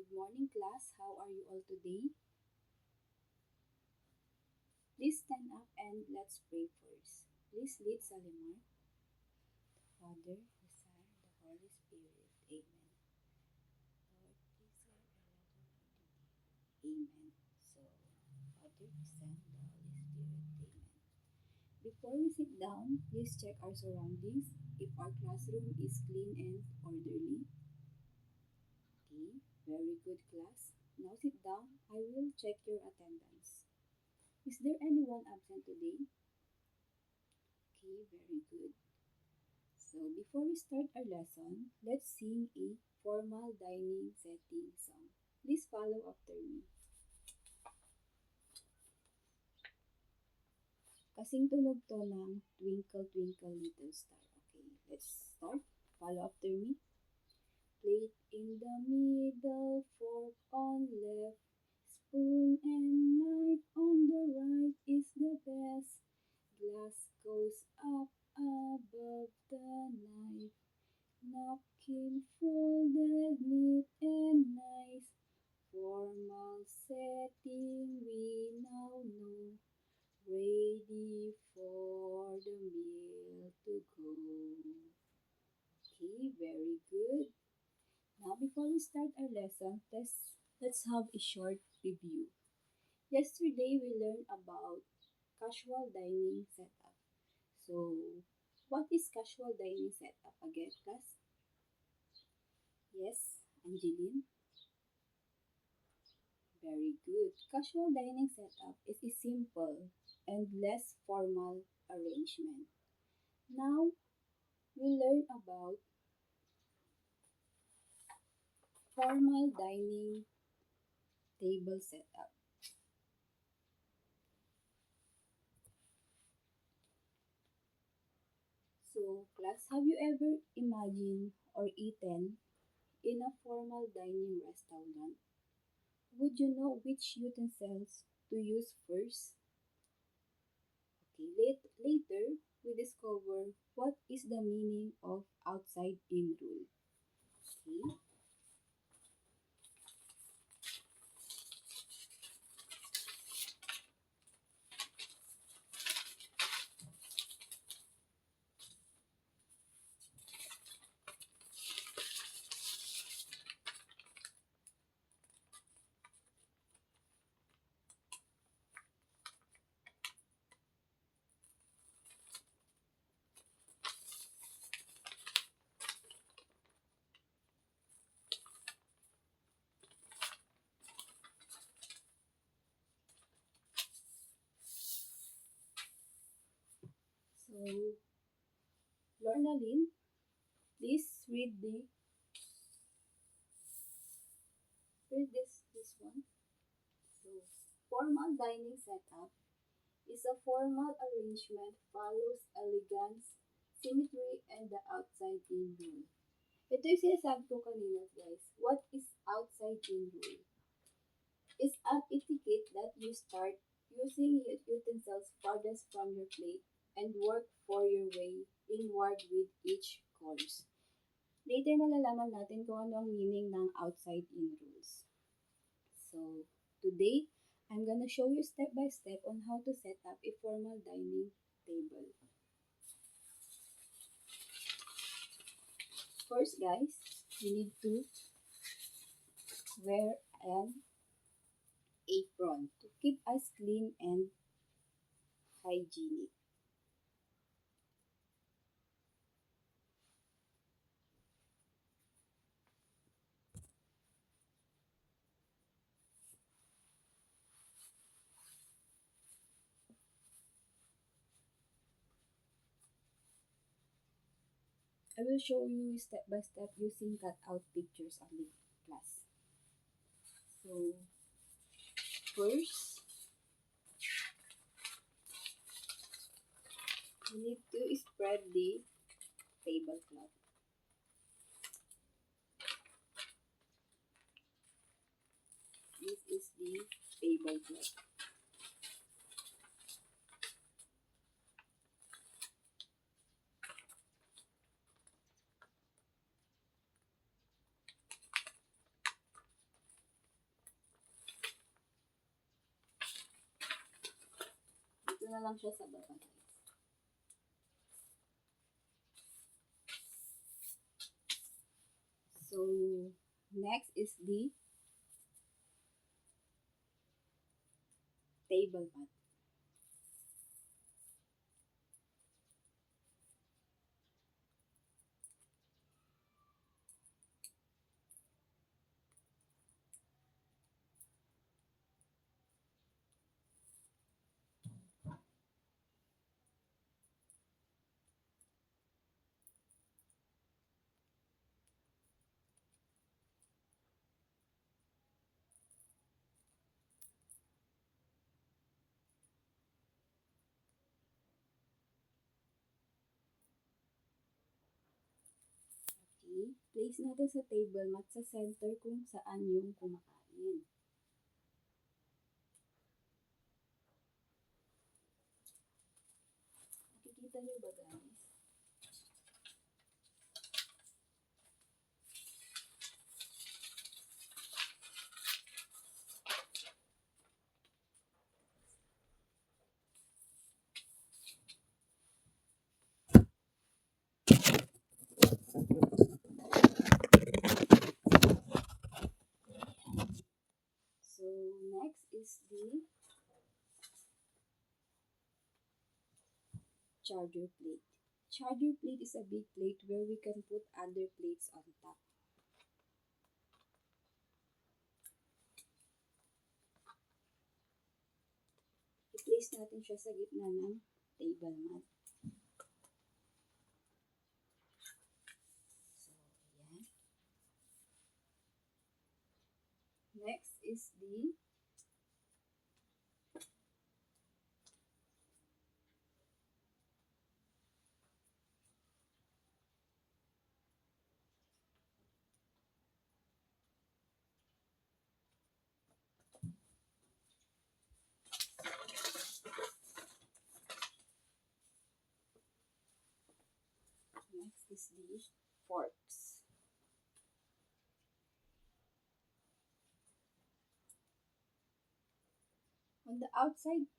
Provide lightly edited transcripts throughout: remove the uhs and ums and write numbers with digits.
Good morning, class. How are you all today? Please stand up and let's pray first. Please lead Salimar. Father, the Son, the Holy Spirit. Amen. Lord, please guide our letter for today. Amen. So, Father, the Son, the Holy Spirit. Amen. Before we sit down, please check our surroundings. If our classroom is clean and orderly. Okay, very good class. Now sit down. I will check your attendance. Is there anyone absent today? Okay, very good. So before we start our lesson, let's sing a formal dining setting song. Please follow after me. Kasing tunog to ng Twinkle Twinkle Little Star. Okay, let's start. Follow after me. Plate in the middle, fork on left, spoon and knife on the right is the best. Glass goes up above the knife. Napkin folded neat and nice. Formal setting we now know. Ready for the meal to go. Okay, very good. Now before we start our lesson, let's have a short review. Yesterday we learned about casual dining setup. So, what is casual dining setup again, class? Yes, Angeline? Very good. Casual dining setup is a simple and less formal arrangement. Now, we learn about formal dining table setup. So, class, have you ever imagined or eaten in a formal dining restaurant? Would you know which utensils to use first? Okay, later we discover what is the meaning of outside in rule. Okay, so Lorna Lynn, please read this one. So formal dining setup is a formal arrangement follows elegance, symmetry, and the outside in rule. Ito yung sinasabi ko kanina, guys. What is outside in rule? Is an etiquette that you start using utensils farthest from your plate and work for your way inward with each course. Later malalaman natin kung ano ang meaning ng outside in rules. So, today, I'm gonna show you step by step on how to set up a formal dining table. First, guys, you need to wear an apron to keep us clean and hygienic. I will show you step by step using cutout pictures on the class. So, first, you need to spread the tablecloth. This is the tablecloth. Dito na lang siya sa baba, guys. So, next is the table mat. Okay, place natin sa table mat sa center kung saan yung kumakain. Nakikita niyo ba, guys? So, next is the charger plate. Charger plate is a big plate where we can put other plates on top. I-place natin siya sa gitna ng table mat. So, ayan. Next is the forks. On the outside,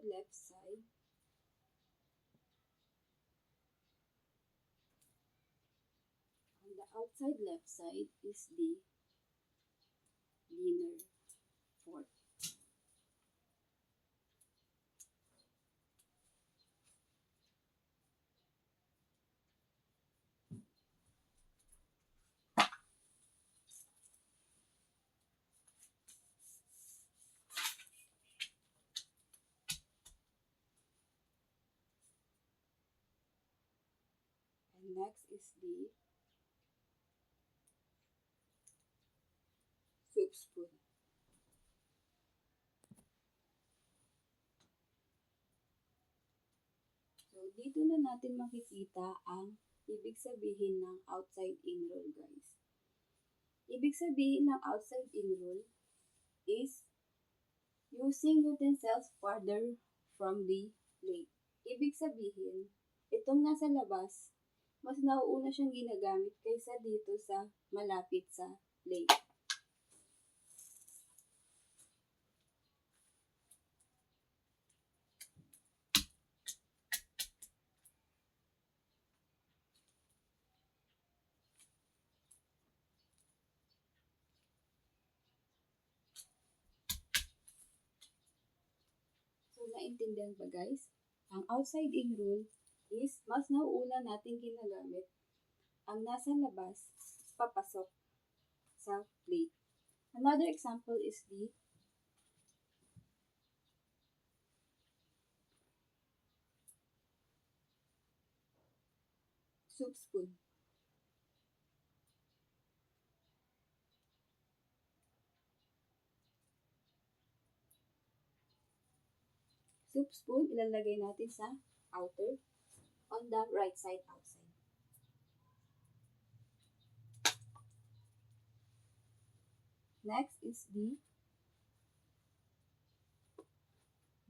left side, on the outside left side is the dinner fork. And next is the soup spoon. So, dito na natin makikita ang ibig sabihin ng outside-in rule, guys. Ibig sabihin ng outside-in rule is using utensils farther from the plate. Ibig sabihin, itong nasa labas, mas nauuna siyang ginagamit kaysa dito sa malapit sa plate. So, naintindihan ba, guys? Ang outside-in rule is mas nauuna natin ginagamit ang nasa labas papasok sa plate. Another example is the soup spoon. Soup spoon, ilalagay natin sa outer on the right side outside. Next is the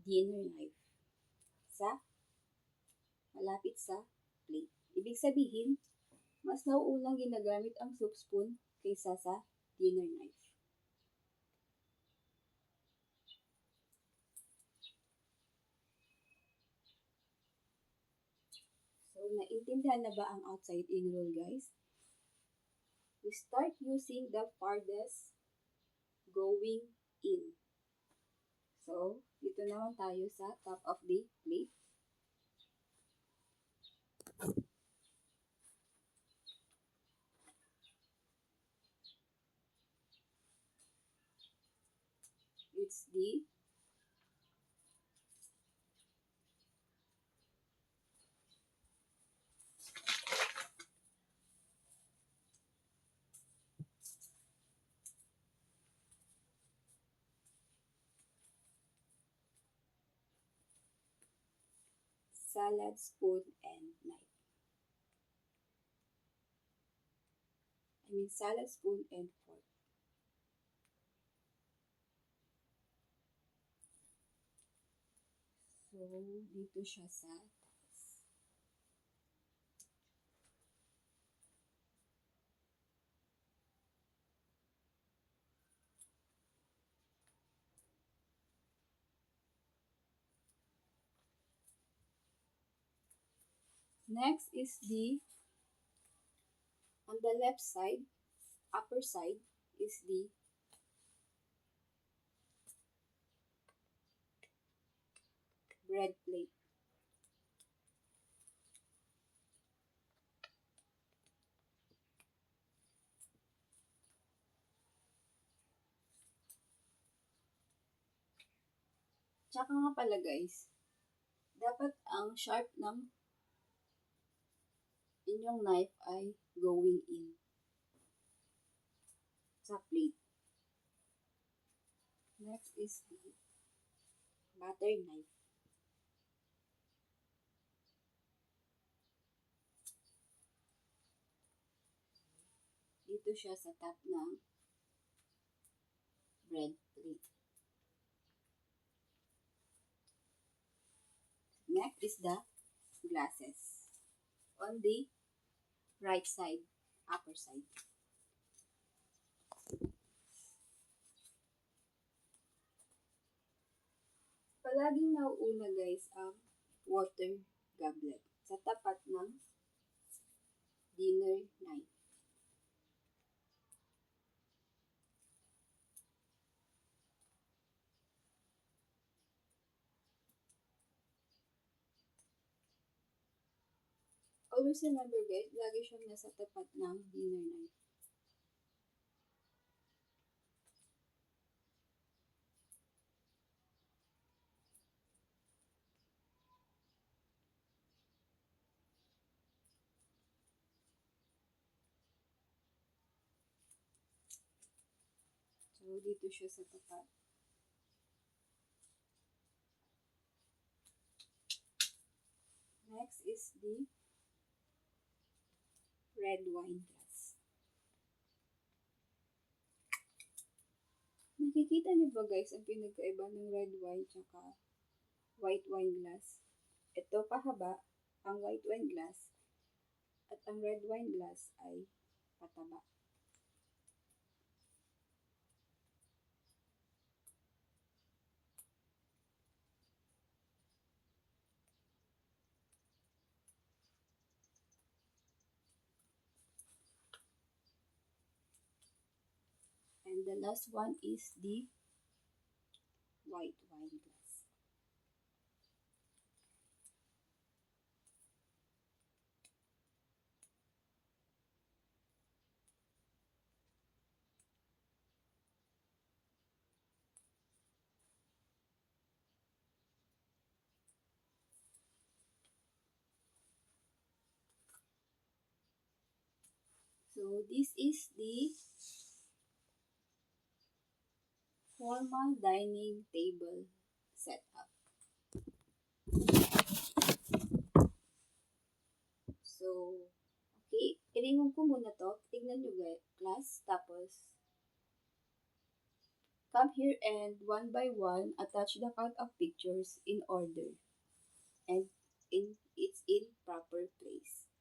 dinner knife sa malapit sa plate. Ibig sabihin, mas nauunang ginagamit ang soup spoon kaysa sa dinner knife. So, naintindihan na ba ang outside-in rule, guys? We start using the farthest going in. So, dito naman tayo sa top of the plate. It's the salad spoon and knife. Salad spoon and fork. So, dito siya sa taas. Next is on the left side, upper side, is the bread plate. Tsaka nga pala guys, dapat ang sharp ng inyong knife ay going in sa plate. Next is the butter knife. Dito siya sa top ng bread plate. Next is the glasses. On the right side, upper side. Palaging nauuna guys ang water goblet sa tapat ng dinner knife. Always remember guys, lagi siyang nasa tapat ng dinner knife. So, dito siya sa tapat. Next is the red wine glass. Nakikita niyo ba guys ang pinagkaiba ng red wine tsaka white wine glass? Ito pahaba ang white wine glass at ang red wine glass ay pataba. And the last one is the white wine glass. So this is the formal dining table setup. So, okay, i-remove ko muna to. Tignan nyo guys, class. Tapos, Come here and one by one attach the cut-off pictures in order and it's in proper place.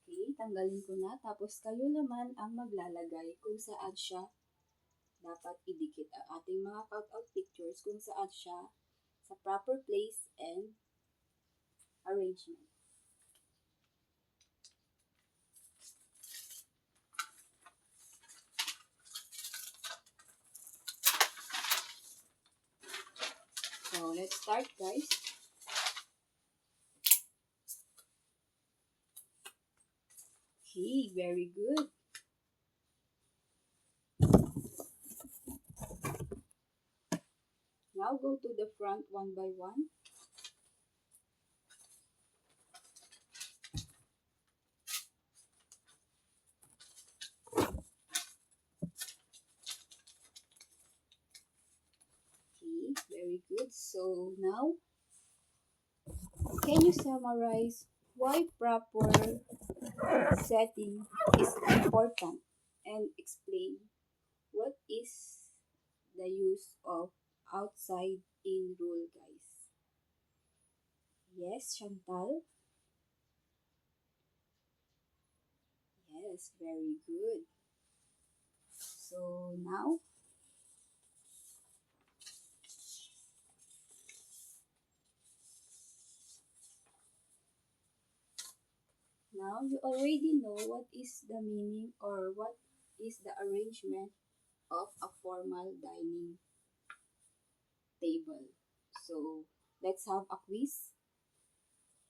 Okay, tanggalin ko na. Tapos kayo naman ang maglalagay kung saan siya dapat idikit ang ating mga cut-out pictures, kung saan siya sa proper place and arrangement. So, let's start, guys. Okay, very good. Now go to the front one by one. Okay, very good. So now, can you summarize why proper setting is important and explain what is the use of outside in rule, guys? Yes, Chantal? Yes, very good. So now you already know what is the meaning or what is the arrangement of a formal dining table. So let's have a quiz.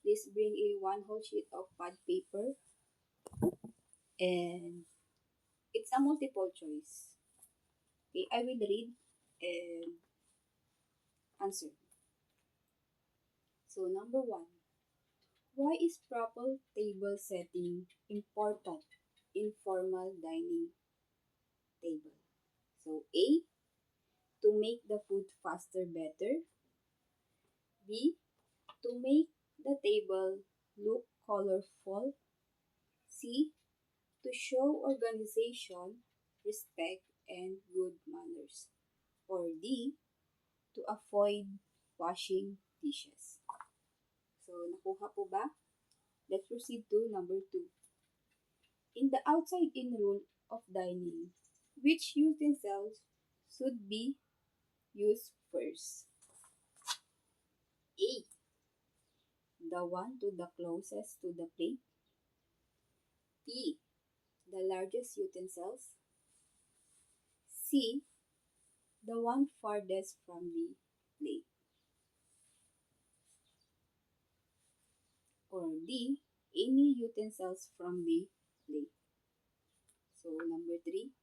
Please bring a one whole sheet of pad paper and it's a multiple choice. Okay, I will read and answer. So number one, why is proper table setting important in formal dining table? So A, to make the food faster better. B, to make the table look colorful. C, to show organization, respect, and good manners. Or D, to avoid washing dishes. So, nakuha po ba? Let's proceed to number 2. In the outside-in rule of dining, which utensils should be used first? A, the one to the closest to the plate. B, the largest utensils. C, the one farthest from the plate. Or D, any utensils from the plate. So number 3,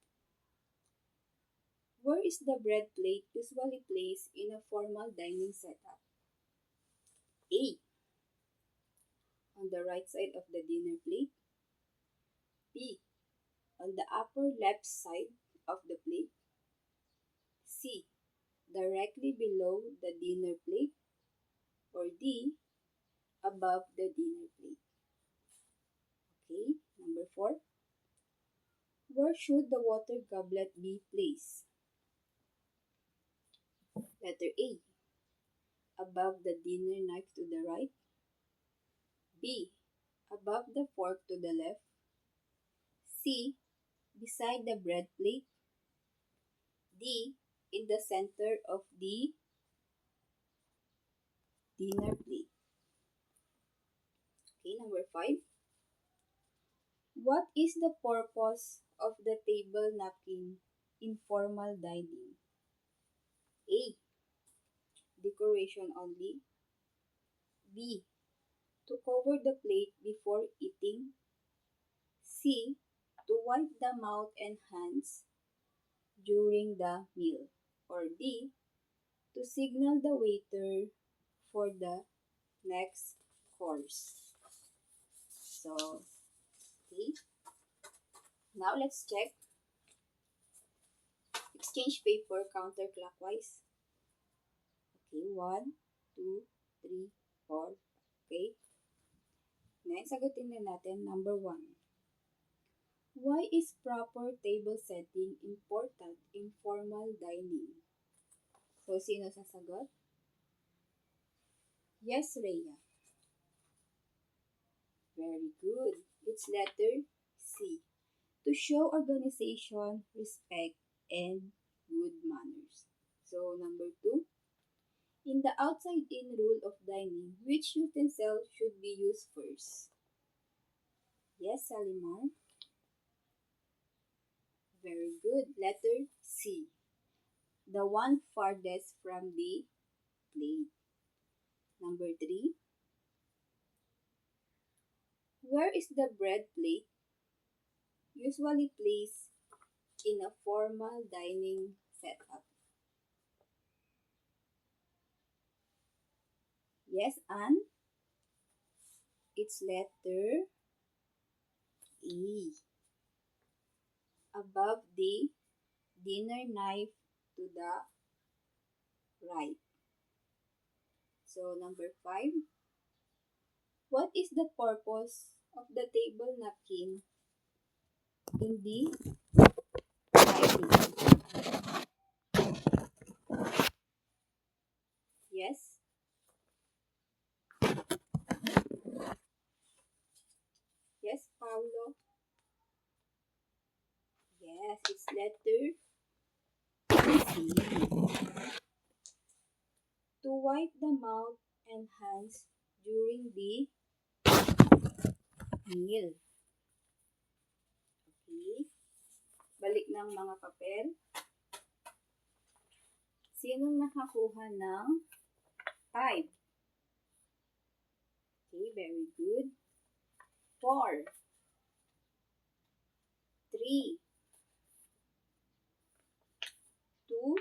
where is the bread plate usually placed in a formal dining setup? A, on the right side of the dinner plate. B, on the upper left side of the plate. C, directly below the dinner plate. Or D, above the dinner plate. Okay, number 4. Where should the water goblet be placed? Letter A, above the dinner knife to the right. B, above the fork to the left. C, beside the bread plate. D, in the center of the dinner plate. Okay, number 5. What is the purpose of the table napkin in formal dining? A, decoration only. B, to cover the plate before eating. C, to wipe the mouth and hands during the meal. Or D, to signal the waiter for the next course. So, okay. Now let's check. Exchange paper counterclockwise. Okay, 1, 2, 3, 4. Okay. Next, sagutin na natin number 1. Why is proper table setting important in formal dining? So, sino sasagot? Yes, Rhea. Very good. It's letter C. To show organization, respect, and good manners. So, number 2. In the outside-in rule of dining, which utensil should be used first? Yes, Salimar. Very good. Letter C. The one farthest from the plate. Number 3. Where is the bread plate usually placed in a formal dining setup? Yes, and it's letter E. Above the dinner knife to the right. So, number 5. What is the purpose of the table napkin in the dining? Yes? Yes, Paulo? Yes, it's letter C. To wipe the mouth and hands during the meal. Okay? Balik ng mga papel. Sinong nakakuha ng 5? Okay, very good. 4, 3, 2.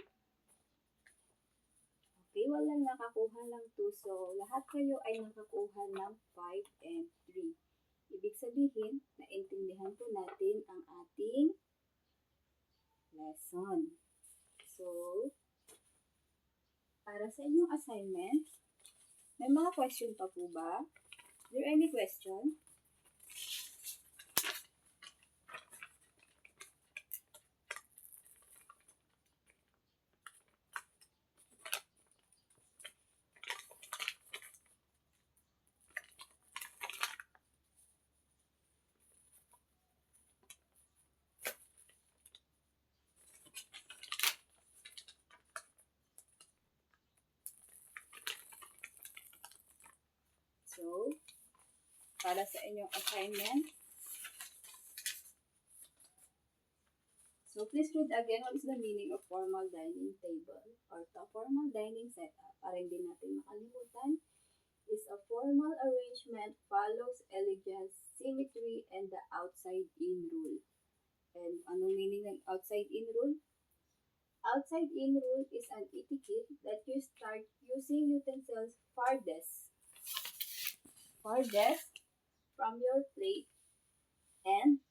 Okay, walang nakakuha ng 2. So, lahat kayo ay nakakuha ng 5 and 3. Ibig sabihin, naintindihan po natin ang ating lesson. So, para sa inyong assignment, may mga question pa po ba? Is there any question? So, para sa inyong assignment, so please read again what is the meaning of formal dining table or the formal dining setup. Para hindi natin makalimutan, is a formal arrangement follows elegance, symmetry, and the outside-in rule. And anong meaning ng outside-in rule? Outside-in rule is an etiquette that you start using utensils farthest from your plate and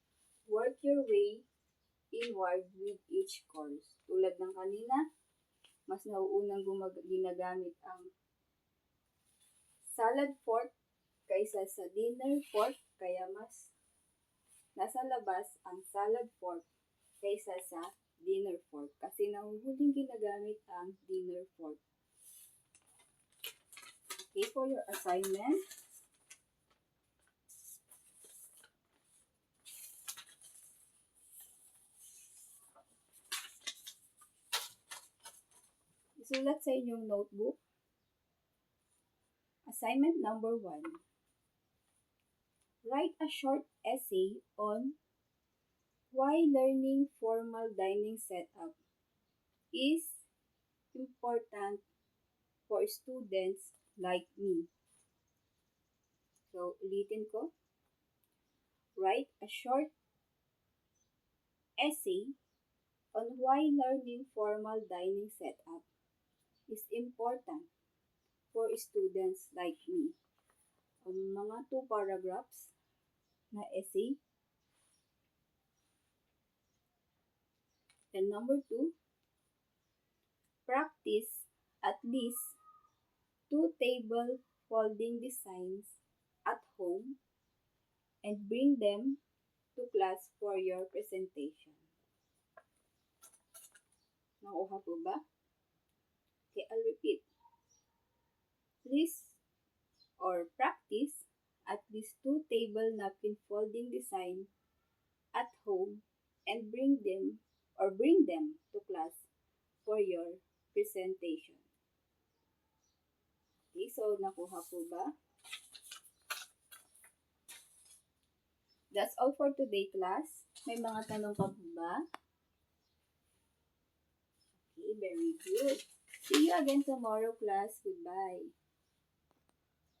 work your way inward with each course. Tulad ng kanina, mas nauunang ginagamit ang salad fork kaysa sa dinner fork, kaya mas nasa labas ang salad fork kaysa sa dinner fork kasi nahuhuling ginagamit ang dinner fork. Okay, for your assignment, isulat sa inyong notebook. Assignment number 1. Write a short essay on why learning formal dining setup is important for students like me. So, ulitin ko. Write a short essay on why learning formal dining setup is important for students like me. Mga 2 paragraphs na essay. And number 2, practice at least 2 table folding designs at home and bring them to class for your presentation. Nakuha po ba? Okay, I'll repeat. Please or practice at least 2 table napkin folding design at home and bring them to class for your presentation. Okay, so nakuha po ba? That's all for today, class. May mga tanong pa po ba? Okay, very good. See you again tomorrow, class. Goodbye.